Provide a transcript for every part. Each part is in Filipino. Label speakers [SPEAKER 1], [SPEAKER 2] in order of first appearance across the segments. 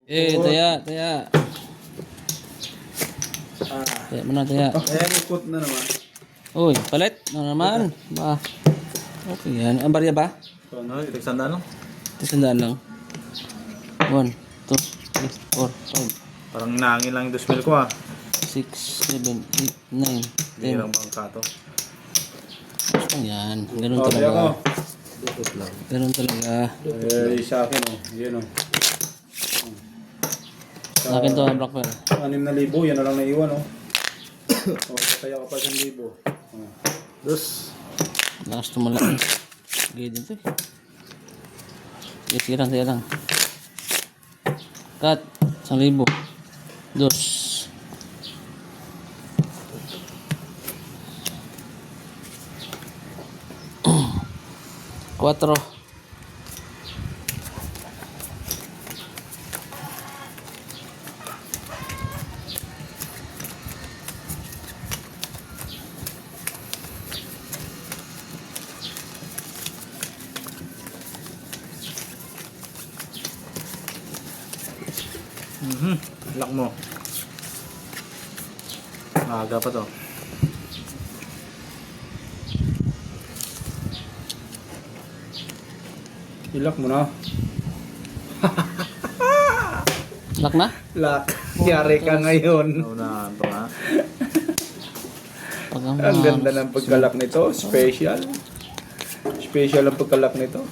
[SPEAKER 1] Taya, taya. Taya mo na, taya.
[SPEAKER 2] Ikot na naman.
[SPEAKER 1] Uy, palit na naman. Ba. Okay yan. Ang barya ba?
[SPEAKER 2] Ano, itisanda no?
[SPEAKER 1] Tisandaan lang. 1, 2, 3, 4, 5,
[SPEAKER 2] Parang nangin lang yung smell ko
[SPEAKER 1] 6, 7, 8, 9, 10.
[SPEAKER 2] Hirang bangka to.
[SPEAKER 1] Basta lang yan. Ganun
[SPEAKER 2] Sabi ako.
[SPEAKER 1] talaga. Ganun talaga.
[SPEAKER 2] Sa akin Yan
[SPEAKER 1] Sa akin to, Black Bear.
[SPEAKER 2] 6,000, yan na lang naiwan kaya ka pa 1,000. Dos.
[SPEAKER 1] Lakas tumalaki. Gaya din to eh. Sige lang, sige lang. Cut. 1,000. Dos. Cuatro.
[SPEAKER 2] Lock mo. Maaga pa to. Ilak mo na.
[SPEAKER 1] Lock na?
[SPEAKER 2] Lock. Yari ka ngayon. Naunahan to ha. Ang ganda ng pagkalak nito. Special. Special ang pagkalak nito.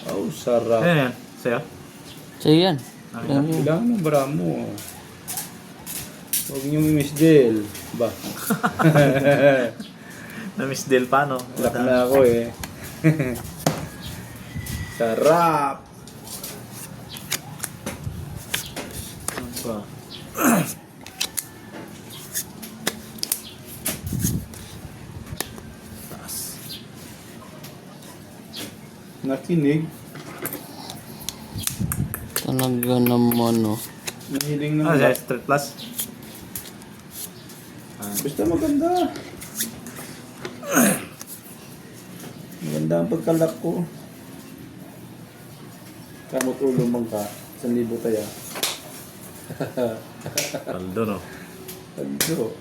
[SPEAKER 2] Oh, sarap. Ayan yan. Sa'yo?
[SPEAKER 1] Sa'yo yan.
[SPEAKER 2] Kailangan ng bara mo. Huwag niyong i-miss Del. Ba? Na-miss Del pa, no? Lock na ako eh. Sarap! Ano ba? Nakinig.
[SPEAKER 1] Talaga naman, no.
[SPEAKER 2] Nahiling ng Street Plus. Basta maganda. Maganda ang pagkalak ko. Kamot ulo mang ka. 1,000 taya. Paldo, no? Paldo.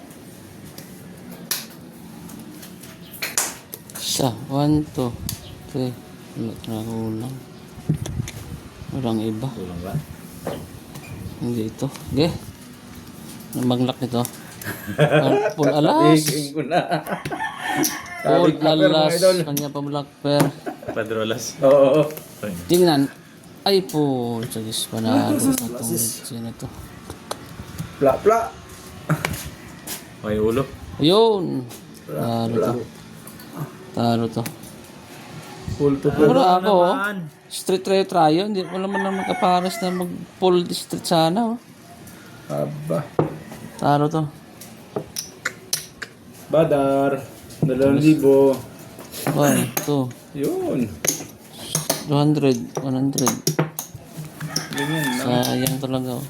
[SPEAKER 1] Isa. 1, 2, 3. Wala na kulang. Walang iba.
[SPEAKER 2] Kulang ba?
[SPEAKER 1] Hindi ito. Okay. Namaglock nito. Full alas.
[SPEAKER 2] Tiging ko na.
[SPEAKER 1] Full alas. Kanya pa Black Bear.
[SPEAKER 2] Padrolas. Oo.
[SPEAKER 1] Tingnan. Ay po. Sagis panalo. Sino to?
[SPEAKER 2] Pla, pla. May ulo.
[SPEAKER 1] Ayun. Talo to. Talo to.
[SPEAKER 2] Full to
[SPEAKER 1] Wala ako. Street tayo. Hindi wala man lang magkaparas na mag-pull street sana.
[SPEAKER 2] Aba.
[SPEAKER 1] Talo to.
[SPEAKER 2] Badar. 2,000.
[SPEAKER 1] 1, 2,
[SPEAKER 2] Yun.
[SPEAKER 1] 200, 100.
[SPEAKER 2] Ganyan na.
[SPEAKER 1] Sayang talaga.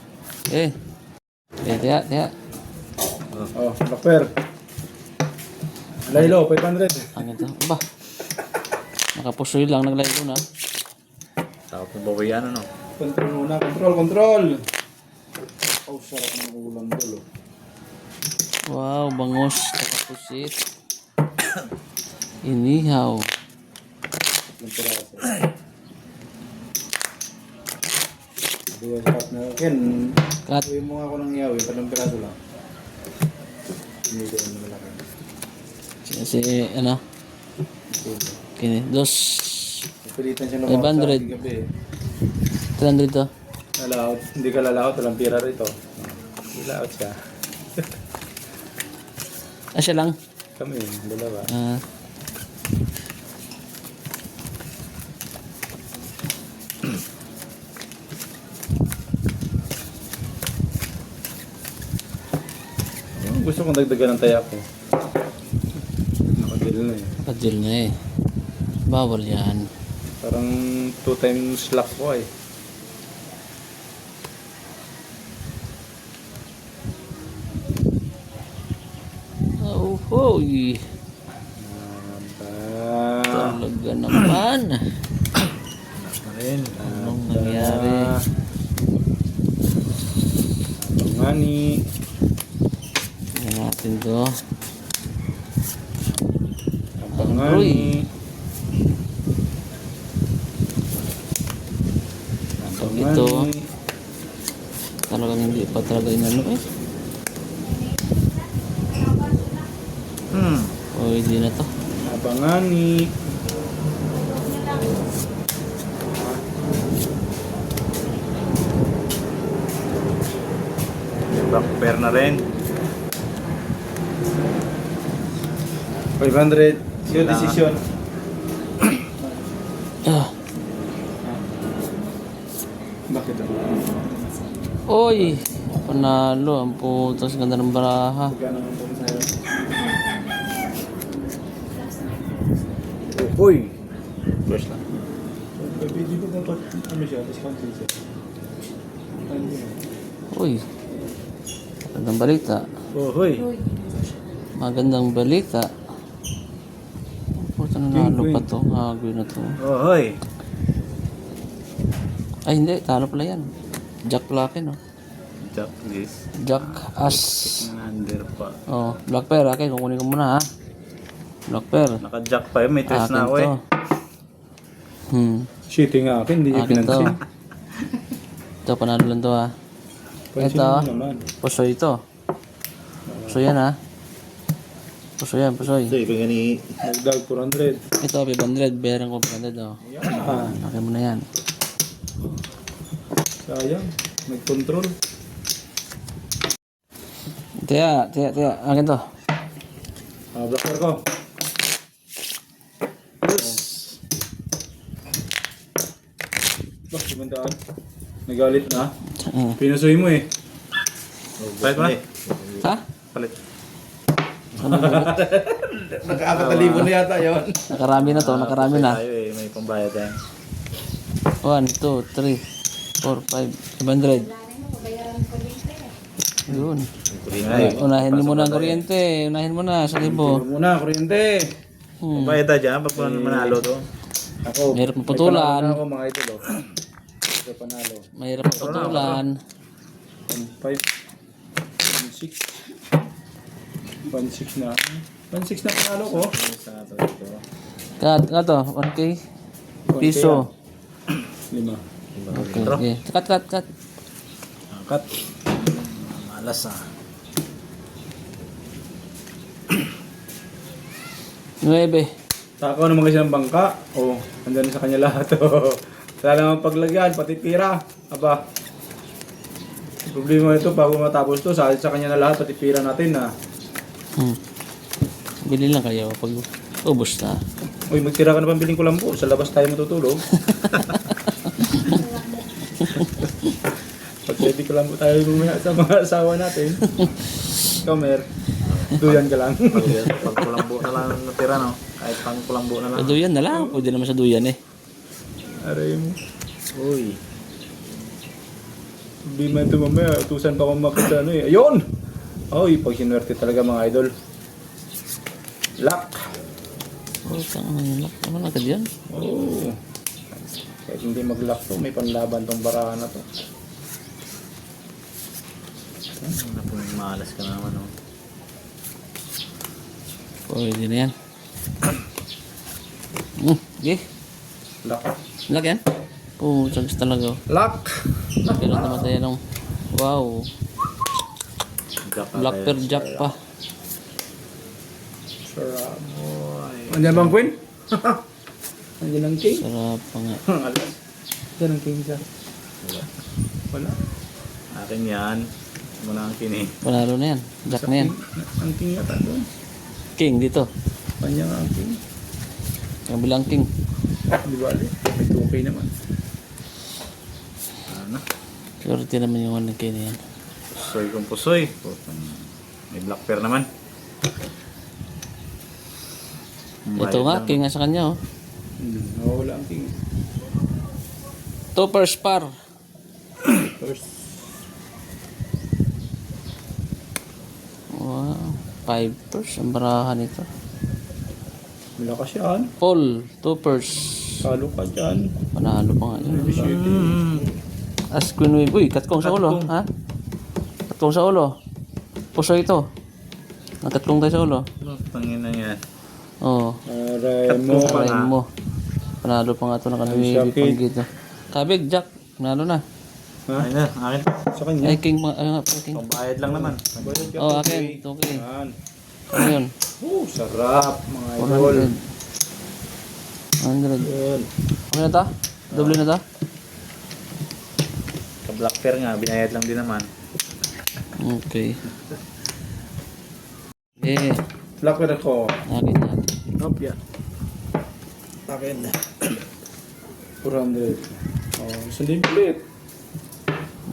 [SPEAKER 1] Tiya, tiya.
[SPEAKER 2] Oh, Blackper. Laylo, 500.
[SPEAKER 1] Ang ito. Ba? Nakapusoy lang. Naglay ko na.
[SPEAKER 2] Tapos ng babayan, ano? Control muna. Control, control. Oh, sarap ng ulam dulo.
[SPEAKER 1] Wow, bangos. Nakapusit. Inihaw.
[SPEAKER 2] Ng piraso. Diba, sarap na. Ken,
[SPEAKER 1] Cut.
[SPEAKER 2] uwi mo nga ako ng yawi. Padang piraso lang. Hindi doon na malaki.
[SPEAKER 1] Kasi, ano? Kini. Dos.
[SPEAKER 2] Pilitan siya
[SPEAKER 1] 500.
[SPEAKER 2] gabi.
[SPEAKER 1] 300 to.
[SPEAKER 2] Lalaot. Hindi ka lalaot. Walang pira rito. Lalaot siya.
[SPEAKER 1] Siya lang.
[SPEAKER 2] Kami, dalawa. Gusto kong dagdagan ng taya ko. Nakadil na eh.
[SPEAKER 1] Padil na eh. Bawal yan.
[SPEAKER 2] Parang 2 times lock ko eh.
[SPEAKER 1] Oh, hoy. Talaga naman.
[SPEAKER 2] Wala pa rin.
[SPEAKER 1] nangyari.
[SPEAKER 2] Ngani.
[SPEAKER 1] Tingnan natin to.
[SPEAKER 2] Ngani.
[SPEAKER 1] Pag ito, talagang hindi pa talaga inano eh. O hindi na to.
[SPEAKER 2] Abangani. Back pair na rin. 500. Your decision.
[SPEAKER 1] Ah.
[SPEAKER 2] Bakit ito?
[SPEAKER 1] Oy! Panalo. Ang putas. Ganda ng baraha.
[SPEAKER 2] Gano'n ang pong sa'yo? Uy! Fresh lang. Pwede ko dapat ano siya, discount siya.
[SPEAKER 1] Uy! Magandang balita.
[SPEAKER 2] Oh, hoy!
[SPEAKER 1] Magandang balita. Puta nanalo pa to. Hagawin na to.
[SPEAKER 2] Oh, hoy!
[SPEAKER 1] Ay hindi. Talo pala yan. Jack Lucky no.
[SPEAKER 2] Jack this.
[SPEAKER 1] Jack As.
[SPEAKER 2] Under pa.
[SPEAKER 1] Oh, Black Pearl. Okay, kukunin ko muna ha. Black Pearl.
[SPEAKER 2] Naka-jack pa yun, may twist
[SPEAKER 1] Akin
[SPEAKER 2] na ako eh.
[SPEAKER 1] to.
[SPEAKER 2] Shitting nga akin, hindi niya
[SPEAKER 1] Akin to.
[SPEAKER 2] pinansin.
[SPEAKER 1] Ito, panalo lang to ha.
[SPEAKER 2] Pansin
[SPEAKER 1] Ito.
[SPEAKER 2] mo naman.
[SPEAKER 1] Pusoy ito. Pusoy yan ha. Pusoy yan, pusoy.
[SPEAKER 3] Ito, ipin ni
[SPEAKER 2] Nagdag 400.
[SPEAKER 1] Ito, 500. Bayaran ko 500 oh.
[SPEAKER 2] Yan.
[SPEAKER 1] Akin mo na yan.
[SPEAKER 2] Sayang. Nag-control.
[SPEAKER 1] Tiya. Akin to.
[SPEAKER 2] Blocker ko. Yes. Bakit mandaan? Nagalit na? Pinusoy mo eh. Palit mo na.
[SPEAKER 1] Ha?
[SPEAKER 2] Palit.
[SPEAKER 3] Nakakatalibo na yata yun.
[SPEAKER 1] Nakarami na to. Nakarami na.
[SPEAKER 2] Tayo eh, may pambayad yan.
[SPEAKER 1] 1, 2, 3, 4, 5, 500. Yun. Unahin mo muna ang kuryente. Unahin mo na. 1,000.
[SPEAKER 2] Muna, kuryente.
[SPEAKER 3] Pambayad tayo dyan pag manalo to.
[SPEAKER 2] Ako.
[SPEAKER 1] Mahirap
[SPEAKER 2] may
[SPEAKER 1] maputulan.
[SPEAKER 2] panalo na ako mga idol. Oh. Ito panalo.
[SPEAKER 1] Mahirap putulan.
[SPEAKER 2] 1.5. 1.6. 1.6 na. 1.6 na panalo ko.
[SPEAKER 1] Nga to. 1K. Piso.
[SPEAKER 2] 5.
[SPEAKER 1] Okay. Cut.
[SPEAKER 2] Cut.
[SPEAKER 3] Malas ah.
[SPEAKER 1] 9.
[SPEAKER 2] Takaw naman kasi ng bangka. Oh, andyan sa kanya lahat. Wala naman paglagyan, pati pira. Aba. Problema ito, bago matapos to, sa kanya na lahat, pati pira natin na.
[SPEAKER 1] Bili lang kayo pag ubos na.
[SPEAKER 2] Uy, magtira ka na pambiling kulambo. Sa labas tayo matutulog. Pag ready kulambo tayo bumaya sa mga asawa natin. Kamer, duyan ka lang.
[SPEAKER 3] Pag kulambo na lang natira no. Kahit pang kulambo na lang.
[SPEAKER 1] Sa duyan na lang. Pwede naman sa duyan eh.
[SPEAKER 2] Aray mo.
[SPEAKER 3] Uy.
[SPEAKER 2] Hindi man ito mamaya, utusan pa akong makita ano eh. Ayun! Uy, pag sinuwerte talaga mga idol. Lock!
[SPEAKER 1] Oh, tangan na yun. Naman agad yan.
[SPEAKER 2] Oh. Kahit hindi mag-lock to, may panlaban tong barahan na to.
[SPEAKER 3] Malas ka naman oh.
[SPEAKER 1] Pwede na yan. Okay.
[SPEAKER 2] Lock.
[SPEAKER 1] Lag yan? Oh, chance talaga.
[SPEAKER 2] Lock!
[SPEAKER 1] Pero namatay yan. Wow. Black Pearl Jack pa.
[SPEAKER 2] Sarap. Andiyan bang queen? Andiyan ang king?
[SPEAKER 1] Sarap pa nga.
[SPEAKER 2] Alas. Andiyan ang king siya. Wala.
[SPEAKER 3] Akin yan. Muna ang kini.
[SPEAKER 1] Panalo na yan. Jack na yan.
[SPEAKER 2] Ang king yata doon.
[SPEAKER 1] King dito.
[SPEAKER 2] Kanya nga ang king.
[SPEAKER 1] Ang bilang king.
[SPEAKER 2] Di ba ali? May 2K naman.
[SPEAKER 3] Ano?
[SPEAKER 1] Swerte naman yung one king na yan.
[SPEAKER 3] Pusoy kung pusoy. May black pair naman.
[SPEAKER 1] Ito nga, king nga sa kanya oh.
[SPEAKER 2] Nawawala ang king.
[SPEAKER 1] Topper spar.
[SPEAKER 2] First.
[SPEAKER 1] Wow. 5 pers. Ang barahan ito.
[SPEAKER 2] Malakas yan.
[SPEAKER 1] Paul. Toppers.
[SPEAKER 2] Talo ka dyan.
[SPEAKER 1] Panalo pa nga yun.
[SPEAKER 3] Mm.
[SPEAKER 1] As Queen Wave. Uy, katkong sa ulo.
[SPEAKER 3] Katkong.
[SPEAKER 1] Ha? Katkong sa ulo. Puso ito. Nakatkong tayo sa ulo.
[SPEAKER 3] Ano, tangin na yan.
[SPEAKER 1] Oo.
[SPEAKER 2] Aray mo.
[SPEAKER 3] Katkong.
[SPEAKER 1] Parahin mo. Panalo pa nga ito. Nakanawili
[SPEAKER 2] Sakit.
[SPEAKER 1] pang gito. Kabig, Jack. Panalo na.
[SPEAKER 2] Ha?
[SPEAKER 3] Ayun na, akin.
[SPEAKER 2] Sa kanya.
[SPEAKER 1] Ay, King. Ay, nga pa, King.
[SPEAKER 3] Pambayad lang naman.
[SPEAKER 1] Oh, akin. Ito, King.
[SPEAKER 2] Yan.
[SPEAKER 1] Ano yun?
[SPEAKER 2] Sarap mga idol.
[SPEAKER 1] 100. 100.
[SPEAKER 2] Yun.
[SPEAKER 1] Okay na to? Doble na to?
[SPEAKER 3] Sa Black Fair nga, binayad lang din naman.
[SPEAKER 1] Okay. Eh,
[SPEAKER 2] Lakad ako.
[SPEAKER 1] akin yan.
[SPEAKER 2] Hop, yan. Akin. 400. Oh, sundin ulit.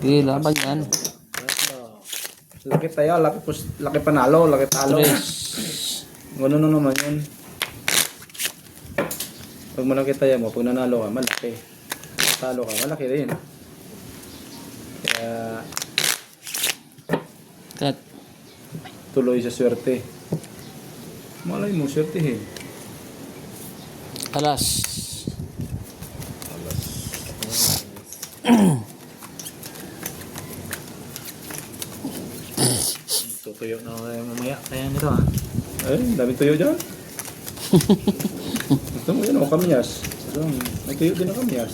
[SPEAKER 1] Okay, laban yan.
[SPEAKER 2] Laki tayo, laki panalo, laki talo.
[SPEAKER 1] Tres.
[SPEAKER 2] Ganun na naman yun. Pag malaki tayo mo, pag nanalo ka, malaki. Talo ka, malaki rin. Kaya
[SPEAKER 1] Cut.
[SPEAKER 2] tuloy sa swerte. Malay mo, swertehin.
[SPEAKER 1] Alas.
[SPEAKER 3] Tutuyo na kayo mamaya. Kaya nito ah.
[SPEAKER 2] Ay, dami tuyo dyan. Gusto mo yun, o kamyas. May tuyo din ang kamyas.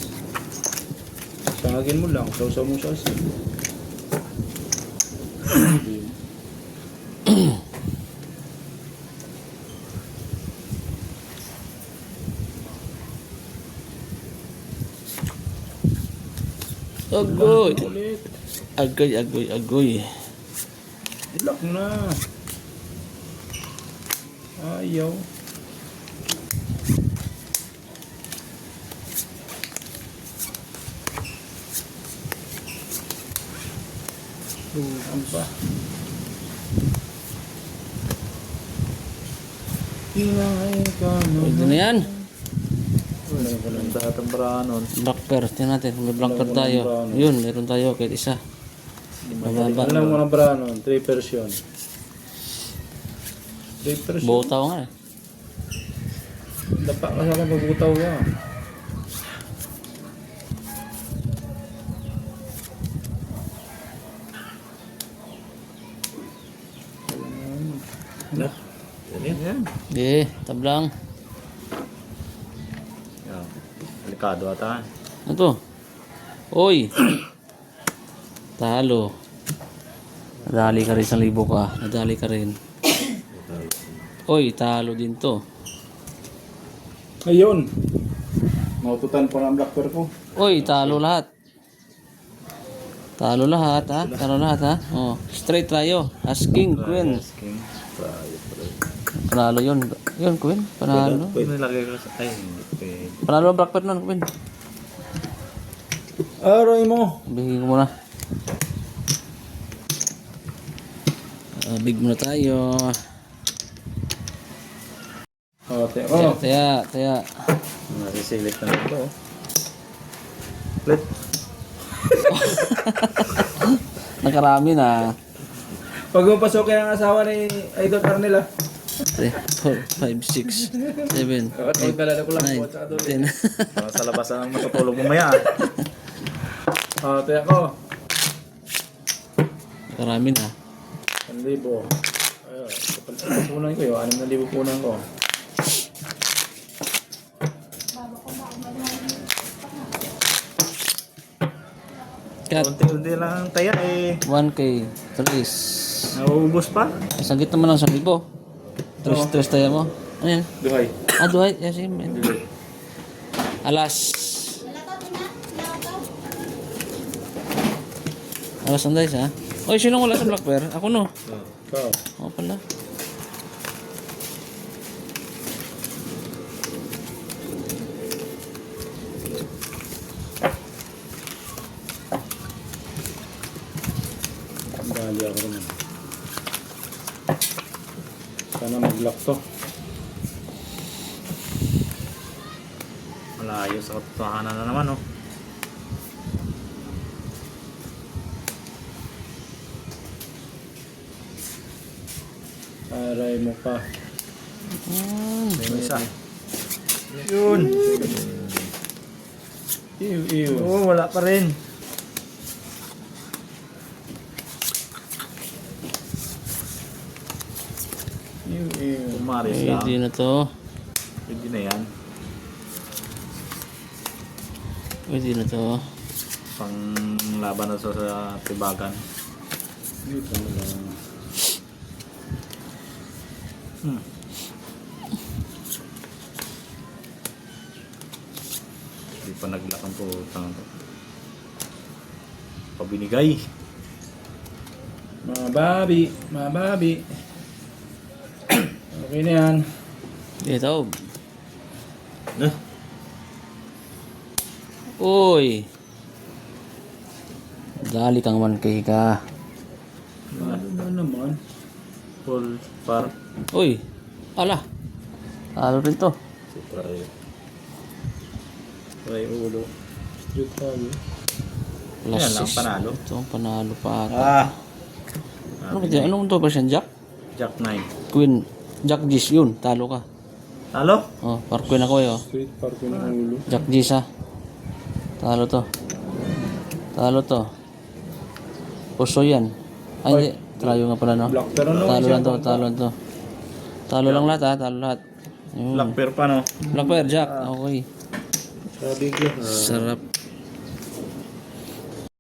[SPEAKER 2] Sangagin mo lang, sausaw mo sa asin.
[SPEAKER 1] Agoy.
[SPEAKER 2] Ulit.
[SPEAKER 1] Agoy, agoy, agoy.
[SPEAKER 2] Ilak na. Ayaw. Ano ba?
[SPEAKER 1] Pwede na yan.
[SPEAKER 3] Walang lahat ang branon.
[SPEAKER 1] Black pair. Tingnan natin. May black pair tayo. Yun, meron tayo. Kahit isa. Mababa.
[SPEAKER 2] Alam mo na Branon, 3 version. 3 version.
[SPEAKER 1] Botaw nga eh.
[SPEAKER 2] Dapa ka sa akin magbutaw ka.
[SPEAKER 3] Ano? Yan yan.
[SPEAKER 1] Hindi, tablang.
[SPEAKER 3] Yan. Delikado ata.
[SPEAKER 1] Ano to? Oy! Talo. Nadali ka rin 1,000 ka. Nadali ka rin. Oy, talo din to.
[SPEAKER 2] Ngayon, maututan ko ng black bear ko.
[SPEAKER 1] Oy, talo lahat. Talo lahat ha. Talo lahat ha. Oh, straight tayo. As king, queen.
[SPEAKER 3] King.
[SPEAKER 1] Panalo yun. Yun, queen. Panalo.
[SPEAKER 3] Pwede nilagay ko sa... Ay, hindi pwede.
[SPEAKER 1] Panalo ang black pair nun, queen.
[SPEAKER 2] Aray mo.
[SPEAKER 1] Bigyan ko muna. Big muna tayo.
[SPEAKER 2] Teka
[SPEAKER 1] Taya,
[SPEAKER 2] ko.
[SPEAKER 1] taya.
[SPEAKER 3] Nasisilip na ito. Let.
[SPEAKER 1] Nakarami na.
[SPEAKER 2] Pag mapasukin ang asawa ni Idol Carnel
[SPEAKER 1] 3, 4, 5, 6, 7,
[SPEAKER 2] Magdalala ko lang
[SPEAKER 1] 9,
[SPEAKER 2] po sa
[SPEAKER 1] 10.
[SPEAKER 3] Sa labas ang matutulog mamaya.
[SPEAKER 2] Teka ko.
[SPEAKER 1] Nakarami na.
[SPEAKER 2] 1,000. Ayun. Punan ko yun. 6,000 punan ko.
[SPEAKER 1] Cut.
[SPEAKER 3] Unti-unti lang ang taya eh.
[SPEAKER 1] 1K. 3.
[SPEAKER 3] Nauubos pa.
[SPEAKER 1] Sagit naman ng 1,000. 3 tayo mo. Ano yan?
[SPEAKER 2] Duhay.
[SPEAKER 1] Ah, duhay. Yes, amen. Alas. Alas ang dice ha. Oy, sino wala sa black bear? Ako no.
[SPEAKER 2] Ikaw.
[SPEAKER 1] Ako pala.
[SPEAKER 2] Dali ako naman. Sana mag-lock to.
[SPEAKER 3] Malayo sa katotohanan na naman oh.
[SPEAKER 2] Aray mo pa.
[SPEAKER 3] May isa. Yun.
[SPEAKER 2] Ew.
[SPEAKER 3] Oo, wala pa rin.
[SPEAKER 2] Ew.
[SPEAKER 3] Umaris lang.
[SPEAKER 1] Pwede na to.
[SPEAKER 3] Pwede na yan.
[SPEAKER 1] Pwede na to.
[SPEAKER 3] Pang laban na sa tibagan.
[SPEAKER 2] Ew talaga.
[SPEAKER 3] Hindi pa naglakang po. Pabinigay.
[SPEAKER 2] Mga babi. Okay na yan.
[SPEAKER 1] Ito.
[SPEAKER 3] Na?
[SPEAKER 1] Uy. Dali kang 1K ka.
[SPEAKER 2] Ano na naman?
[SPEAKER 3] Full par.
[SPEAKER 1] Uy. Ala. Talo rin to.
[SPEAKER 3] Try ulo.
[SPEAKER 2] Diyot tayo.
[SPEAKER 1] Plus
[SPEAKER 3] Yan lang,
[SPEAKER 1] 6.
[SPEAKER 3] panalo.
[SPEAKER 1] Ito ang panalo pa ata.
[SPEAKER 3] Ah!
[SPEAKER 1] Anong to version? Jack?
[SPEAKER 3] Jack 9.
[SPEAKER 1] Queen. Jack G's yun. Talo ka.
[SPEAKER 3] Talo?
[SPEAKER 1] Oh, par queen ako eh. Oh.
[SPEAKER 2] Straight park ko ng ulo.
[SPEAKER 1] Jack G's ha. Talo to. Talo to. Puso yan. Ay, hindi. Trayo nga pala no.
[SPEAKER 2] Black pero no.
[SPEAKER 1] Talo lang to. Talo lang to. Talo lang lahat ha. Talo lahat. Yun.
[SPEAKER 3] Black pair pa no?
[SPEAKER 1] Black pair, Jack. Okay.
[SPEAKER 2] Sabi ko.
[SPEAKER 1] Sarap.